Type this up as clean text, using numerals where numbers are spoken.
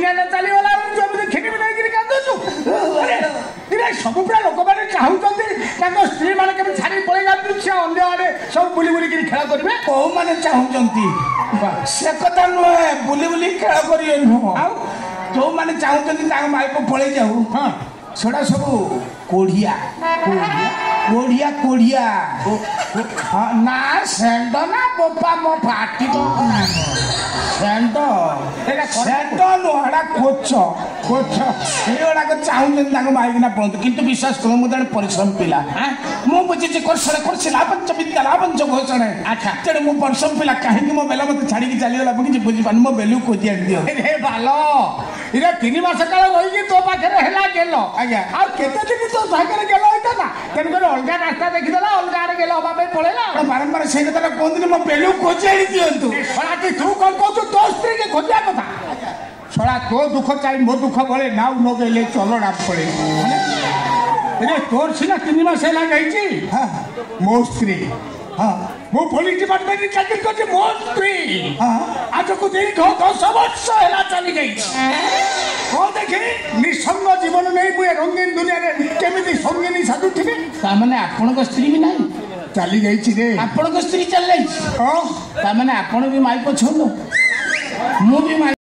ଦିନ ଚାଲିଗଲା ଜମି ଖେଳିବି ନେଇକିରି କାନ୍ଦୁଛୁ ସବୁ ପୁରା ଲୋକମାନେ ଚାହୁଁଛନ୍ତି ତାଙ୍କ ସ୍ତ୍ରୀ ମାନେ କେବେ ଛାଡ଼ି ପଳେଇ ଯାଆନ୍ତୁ ସେ ଅନ୍ୟ ଆଡେ ସବୁ ବୁଲି ବୁଲିକିରି ଖେଳ କରିବେ କୋଉମାନେ ଚାହୁଁଛନ୍ତି ସେ କଥା ନୁହେଁ ବୁଲି ବୁଲି ଖେଳ କରିବେ ନୁହଁ ଆଉ ଯୋଉମାନେ ଚାହୁଁଛନ୍ତି ତାଙ୍କ ମାଇପ ପଳେଇ ଯାଉ ହଁ ସେଟା ସବୁ କୋଢିଆ କୋଢିଆ କୋଢିଆ ନା ସେଣ୍ଡ ନା ବୋପା ମୋ ପାଟି ସେଣ୍ଡ ସେଣ୍ଡ ନୁହଁ ଏଟା କୋଚ କୋଚ ଏଗୁଡାକ ଚାହୁଁଛନ୍ତି ତାଙ୍କ ମାଇକିନା ପଳନ୍ତୁ କିନ୍ତୁ ବିଶ୍ୱାସ କର ମୁଁ ଜଣେ ପରିଶ୍ରମ ପିଲା ମୁଁ ବୁଝିଛି କୋର୍ସରେ କୋର୍ସି ଲାଭଞ୍ଚ ବିଦ୍ୟା ଲାଭଞ୍ଚ ଘୋଷଣେ ଆଚ୍ଛା ତେଣୁ ମୁଁ ପରିଶ୍ରମ ପିଲା କାହିଁକି ମୋ ବେଲା ମତେ ଛାଡ଼ିକି ଚାଲିଗଲା ମୁଁ କିଛି ବୁଝିପାରୁନି ମୋ ବେଲୁ ଖୋଜି ଆଣି ଦିଅ ହେ ବାଲ ଇରେ 3 ମାସ କାଳ ରହିକି ତୋ ପାଖରେ ହେଲା ଗେଲ ଆଜ୍ଞା ଆଉ କେତେ ଦିନ ତୋ ଭାଗ୍ୟରେ ଗେଲ ହେଇଥାନ୍ତା ତେଣୁକରି ଅଲଗା ରାସ୍ତା ଦେଖିଦେଲା ଅଲଗା ଆଡେ ଗେଲ ହବା ପାଇଁ ପଳେଇଲା ବାରମ୍ବାର ସେଇ କଥାଟା କୁହନ୍ତୁନି ମୋ ବେଲୁ ଖୋଜି ଆଣି ଦିଅନ୍ତୁ ତୁ କଣ କହୁଛୁ ତୋ ସ୍ତ୍ରୀକି ଖୋଜିବା କଥା ଶଳା ତୋ ଦୁଃଖ ଚାହିଁ ମୋ ଦୁଃଖ ବଳେ ନାଉ ନଗେଇଲେ ଚଲଣା ପଳେଇ ତୋର ସିନା 3 ମାସ ହେଲା ଯାଇଛି ମୋ ସ୍ତ୍ରୀ ମୁଁ ପୋଲିସ ଡିପାର୍ଟମେଣ୍ଟରେ ଚାକିରି କରିଛି ମୋ ସ୍ତ୍ରୀ ଆଜକୁ ଦୀର୍ଘ 10 ବର୍ଷ ହେଲା ଚାଲି ଯାଇଛି କଣ ଦେଖି ନିଃସଙ୍ଗ ଜୀବନ ନେଇ ମୁଁ ଏ ରଙ୍ଗୀନ ଦୁନିଆରେ କେମିତି ସଙ୍ଗିନୀ ସାଜୁଥିବି ତାମାନେ ଆପଣଙ୍କ ସ୍ତ୍ରୀ ବି ନାହିଁ ଚାଲି ଯାଇଛି ରେ ଆପଣଙ୍କ ସ୍ତ୍ରୀ ଚାଲି ଯାଇଛି ତାମାନେ ଆପଣ ବି ମାଇପ ଛୁଅନ୍ତୁ ମୁଁ ବି